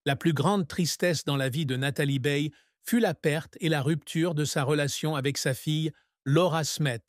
La plus grande tristesse dans la vie de Natalie Bay fut la perte et la rupture de sa relation avec sa fille Laura Smith,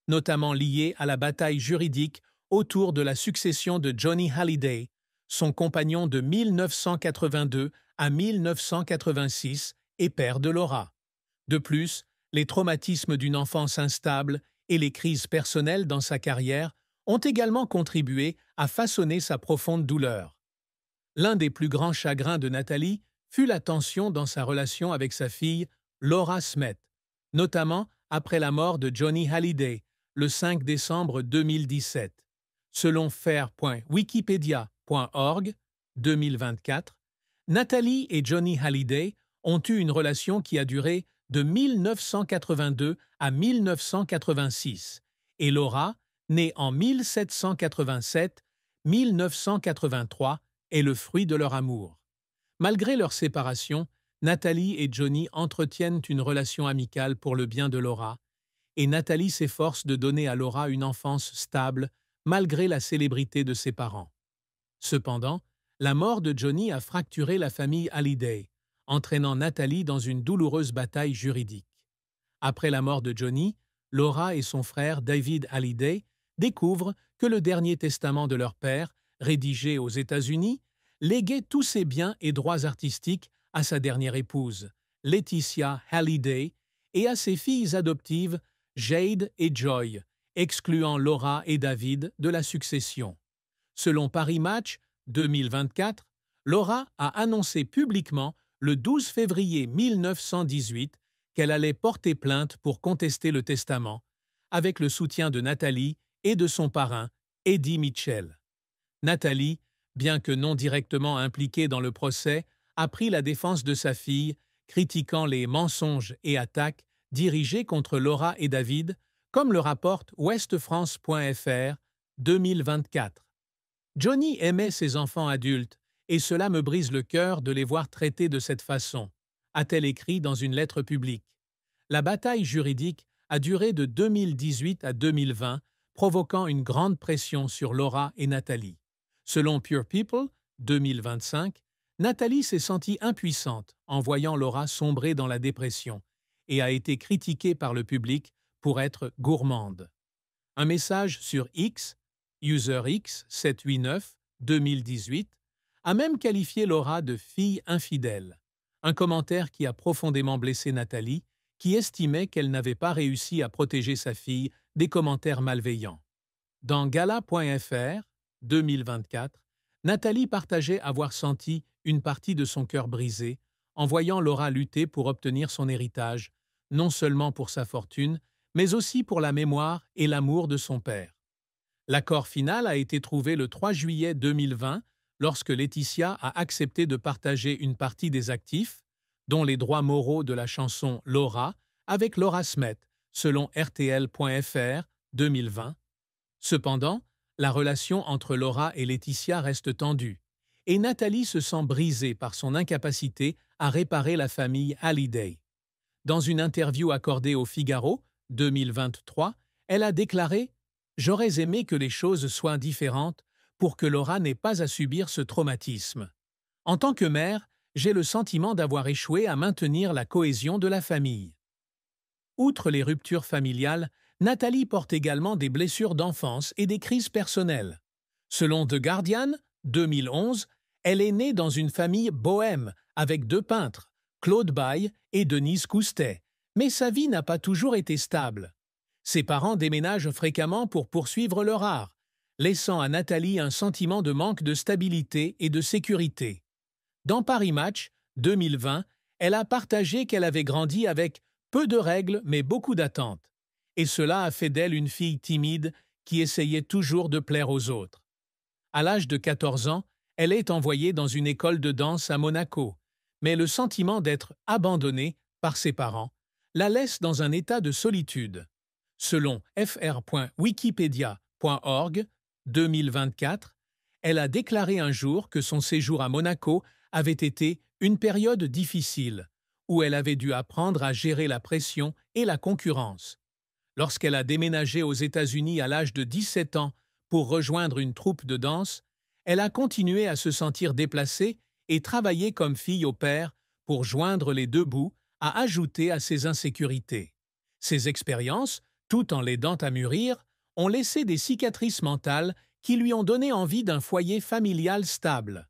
notamment liée à la bataille juridique autour de la succession de Johnny Hallyday, son compagnon de 1982 à 1986 et père de Laura. De plus, les traumatismes d'une enfance instable et les crises personnelles dans sa carrière ont également contribué à façonner sa profonde douleur. L'un des plus grands chagrins de Natalie fut la tension dans sa relation avec sa fille Laura Smith, notamment après la mort de Johnny Hallyday le 5 décembre 2017. Selon fair.wikipedia.org 2024, Natalie et Johnny Hallyday ont eu une relation qui a duré de 1982 à 1986, et Laura, née en 1787-1983, est le fruit de leur amour. Malgré leur séparation, Natalie et Johnny entretiennent une relation amicale pour le bien de Laura, et Natalie s'efforce de donner à Laura une enfance stable malgré la célébrité de ses parents. Cependant, la mort de Johnny a fracturé la famille Hallyday, entraînant Natalie dans une douloureuse bataille juridique. Après la mort de Johnny, Laura et son frère David Hallyday découvrent que le dernier testament de leur père, rédigé aux États-Unis, léguait tous ses biens et droits artistiques à sa dernière épouse, Laetitia Hallyday, et à ses filles adoptives, Jade et Joy, excluant Laura et David de la succession. Selon Paris Match 2024, Laura a annoncé publiquement le 12 février 1918 qu'elle allait porter plainte pour contester le testament, avec le soutien de Natalie et de son parrain, Eddie Mitchell. Natalie, bien que non directement impliquée dans le procès, a pris la défense de sa fille, critiquant les mensonges et attaques dirigés contre Laura et David, comme le rapporte ouestfrance.fr 2024. Johnny aimait ses enfants adultes, et cela me brise le cœur de les voir traités de cette façon, a-t-elle écrit dans une lettre publique. La bataille juridique a duré de 2018 à 2020, provoquant une grande pression sur Laura et Natalie. Selon Pure People, 2025, Natalie s'est sentie impuissante en voyant Laura sombrer dans la dépression et a été critiquée par le public pour être gourmande. Un message sur X, UserX789, 2018, a même qualifié Laura de fille infidèle, un commentaire qui a profondément blessé Natalie, qui estimait qu'elle n'avait pas réussi à protéger sa fille des commentaires malveillants. Dans Gala.fr, 2024, Natalie partageait avoir senti une partie de son cœur brisé en voyant Laura lutter pour obtenir son héritage, non seulement pour sa fortune, mais aussi pour la mémoire et l'amour de son père. L'accord final a été trouvé le 3 juillet 2020 lorsque Laetitia a accepté de partager une partie des actifs, dont les droits moraux de la chanson Laura, avec Laura Smith, selon RTL.fr 2020. Cependant, la relation entre Laura et Laetitia reste tendue, et Natalie se sent brisée par son incapacité à réparer la famille Hallyday. Dans une interview accordée au Figaro, 2023, elle a déclaré « J'aurais aimé que les choses soient différentes pour que Laura n'ait pas à subir ce traumatisme. En tant que mère, j'ai le sentiment d'avoir échoué à maintenir la cohésion de la famille. » Outre les ruptures familiales, Natalie porte également des blessures d'enfance et des crises personnelles. Selon The Guardian, 2011, elle est née dans une famille bohème avec deux peintres, Claude Baye et Denise Coustet, mais sa vie n'a pas toujours été stable. Ses parents déménagent fréquemment pour poursuivre leur art, laissant à Natalie un sentiment de manque de stabilité et de sécurité. Dans Paris Match, 2020, elle a partagé qu'elle avait grandi avec peu de règles mais beaucoup d'attentes, et cela a fait d'elle une fille timide qui essayait toujours de plaire aux autres. À l'âge de 14 ans, elle est envoyée dans une école de danse à Monaco, mais le sentiment d'être abandonnée par ses parents la laisse dans un état de solitude. Selon fr.wikipedia.org, 2024, elle a déclaré un jour que son séjour à Monaco avait été une période difficile, où elle avait dû apprendre à gérer la pression et la concurrence. Lorsqu'elle a déménagé aux États-Unis à l'âge de 17 ans pour rejoindre une troupe de danse, elle a continué à se sentir déplacée et travailler comme fille au père pour joindre les deux bouts a ajouté à ses insécurités. Ces expériences, tout en l'aidant à mûrir, ont laissé des cicatrices mentales qui lui ont donné envie d'un foyer familial stable.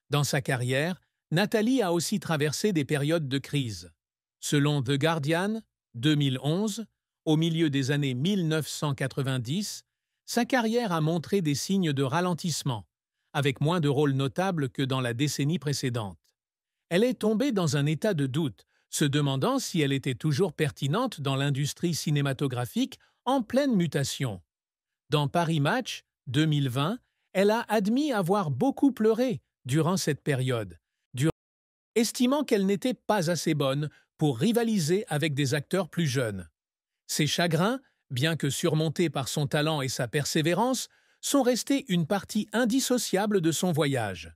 Dans sa carrière, Nathalie a aussi traversé des périodes de crise. Selon The Guardian, 2011, au milieu des années 1990, sa carrière a montré des signes de ralentissement, avec moins de rôles notables que dans la décennie précédente. Elle est tombée dans un état de doute, se demandant si elle était toujours pertinente dans l'industrie cinématographique en pleine mutation. Dans Paris Match, 2020, elle a admis avoir beaucoup pleuré durant cette période, estimant qu'elle n'était pas assez bonne pour rivaliser avec des acteurs plus jeunes. Ces chagrins, bien que surmontés par son talent et sa persévérance, sont restés une partie indissociable de son voyage.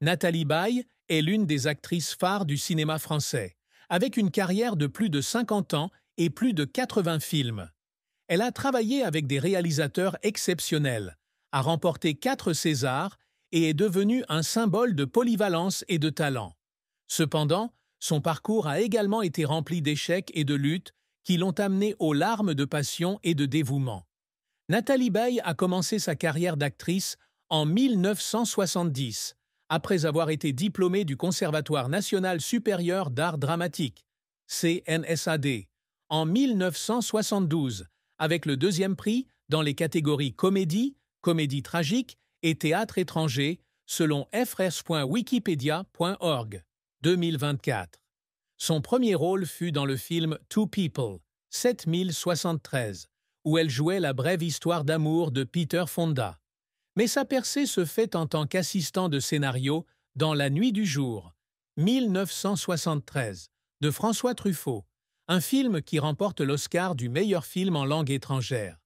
Nathalie Baye est l'une des actrices phares du cinéma français, avec une carrière de plus de 50 ans et plus de 80 films. Elle a travaillé avec des réalisateurs exceptionnels, a remporté 4 Césars et est devenue un symbole de polyvalence et de talent. Cependant, son parcours a également été rempli d'échecs et de luttes qui l'ont amenée aux larmes de passion et de dévouement. Nathalie Baye a commencé sa carrière d'actrice en 1970, après avoir été diplômée du Conservatoire national supérieur d'art dramatique, CNSAD, en 1972, avec le deuxième prix dans les catégories comédie, comédie tragique et théâtre étranger, selon frs.wikipedia.org, 2024. Son premier rôle fut dans le film Two People, 7073, où elle jouait la brève histoire d'amour de Peter Fonda. Mais sa percée se fait en tant qu'assistant de scénario dans La Nuit du jour, 1973, de François Truffaut, un film qui remporte l'Oscar du meilleur film en langue étrangère.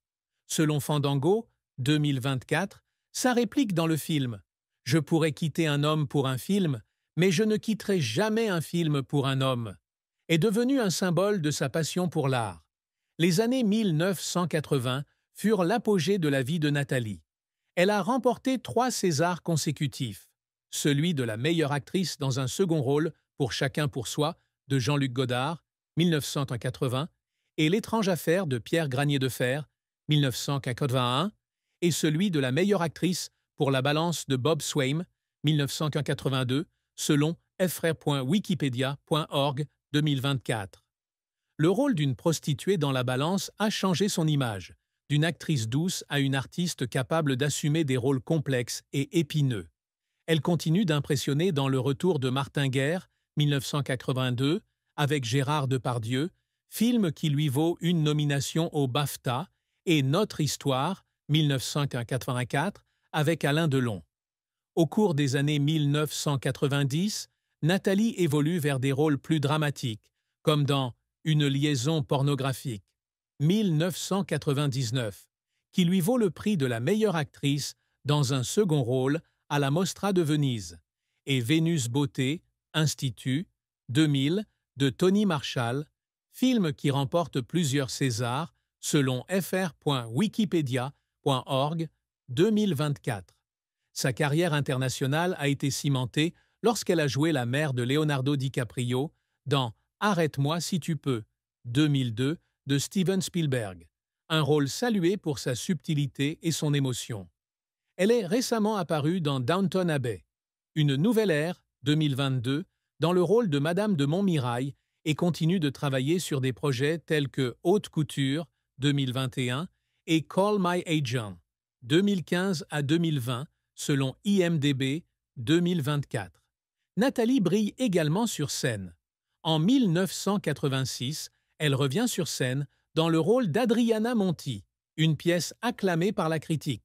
Selon Fandango, 2024, sa réplique dans le film « Je pourrais quitter un homme pour un film, mais je ne quitterai jamais un film pour un homme » est devenue un symbole de sa passion pour l'art. Les années 1980 furent l'apogée de la vie de Nathalie. Elle a remporté 3 Césars consécutifs, celui de la meilleure actrice dans un second rôle pour Chacun pour soi de Jean-Luc Godard, 1980, et L'étrange affaire de Pierre Granier de Fer, 1981, et celui de la meilleure actrice pour La balance de Bob Swaim, 1982, selon fr.wikipedia.org, 2024. Le rôle d'une prostituée dans La balance a changé son image, d'une actrice douce à une artiste capable d'assumer des rôles complexes et épineux. Elle continue d'impressionner dans Le retour de Martin Guerre, 1982, avec Gérard Depardieu, film qui lui vaut une nomination au BAFTA, et Notre histoire, 1984, avec Alain Delon. Au cours des années 1990, Nathalie évolue vers des rôles plus dramatiques, comme dans Une liaison pornographique, 1999, qui lui vaut le prix de la meilleure actrice dans un second rôle à la Mostra de Venise, et Vénus Beauté, Institut, 2000, de Tony Marshall, film qui remporte plusieurs Césars selon fr.wikipedia.org, 2024. Sa carrière internationale a été cimentée lorsqu'elle a joué la mère de Leonardo DiCaprio dans Arrête-moi si tu peux, 2002, de Steven Spielberg, un rôle salué pour sa subtilité et son émotion. Elle est récemment apparue dans Downton Abbey, Une nouvelle ère, 2022, dans le rôle de Madame de Montmirail et continue de travailler sur des projets tels que Haute Couture, 2021, et Call My Agent, 2015 à 2020, selon IMDb, 2024. Nathalie brille également sur scène. En 1986, elle revient sur scène dans le rôle d'Adriana Monti, une pièce acclamée par la critique.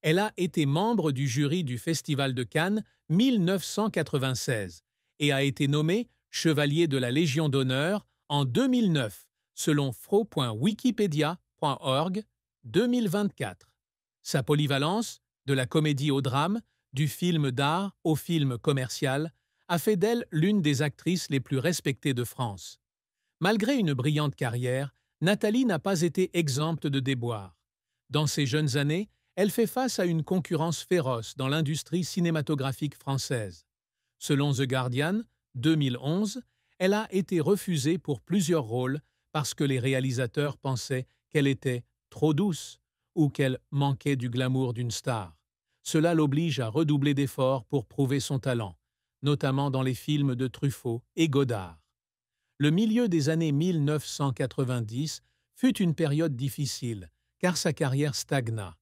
Elle a été membre du jury du Festival de Cannes 1996 et a été nommée Chevalier de la Légion d'honneur en 2009, selon fro.wikipedia.org, 2024. Sa polyvalence, de la comédie au drame, du film d'art au film commercial, a fait d'elle l'une des actrices les plus respectées de France. Malgré une brillante carrière, Nathalie n'a pas été exempte de déboires. Dans ses jeunes années, elle fait face à une concurrence féroce dans l'industrie cinématographique française. Selon The Guardian, 2011, elle a été refusée pour plusieurs rôles parce que les réalisateurs pensaient qu'elle était trop douce ou qu'elle manquait du glamour d'une star. Cela l'oblige à redoubler d'efforts pour prouver son talent, notamment dans les films de Truffaut et Godard. Le milieu des années 1990 fut une période difficile, car sa carrière stagna.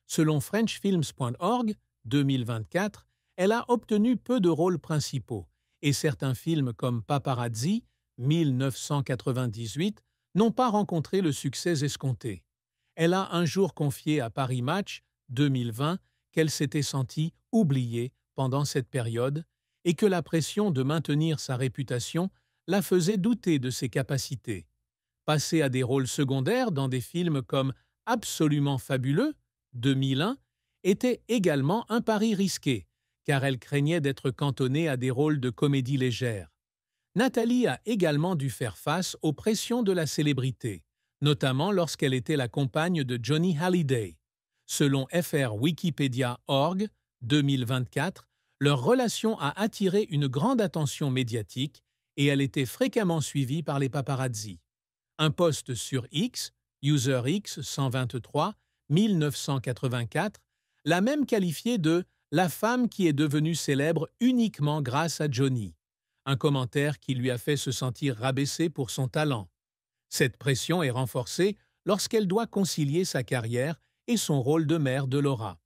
Selon FrenchFilms.org, 2024, elle a obtenu peu de rôles principaux, et certains films comme Paparazzi, 1998, n'ont pas rencontré le succès escompté. Elle a un jour confié à Paris Match, 2020, qu'elle s'était sentie oubliée pendant cette période et que la pression de maintenir sa réputation la faisait douter de ses capacités. Passer à des rôles secondaires dans des films comme Absolument fabuleux, 2001, était également un pari risqué, car elle craignait d'être cantonnée à des rôles de comédie légère. Nathalie a également dû faire face aux pressions de la célébrité, notamment lorsqu'elle était la compagne de Johnny Hallyday. Selon FR-Wikipedia.org, 2024, leur relation a attiré une grande attention médiatique et elle était fréquemment suivie par les paparazzi. Un post sur X, UserX 123, 1984, l'a même qualifiée de « la femme qui est devenue célèbre uniquement grâce à Johnny », un commentaire qui lui a fait se sentir rabaissée pour son talent. Cette pression est renforcée lorsqu'elle doit concilier sa carrière et son rôle de mère de Laura.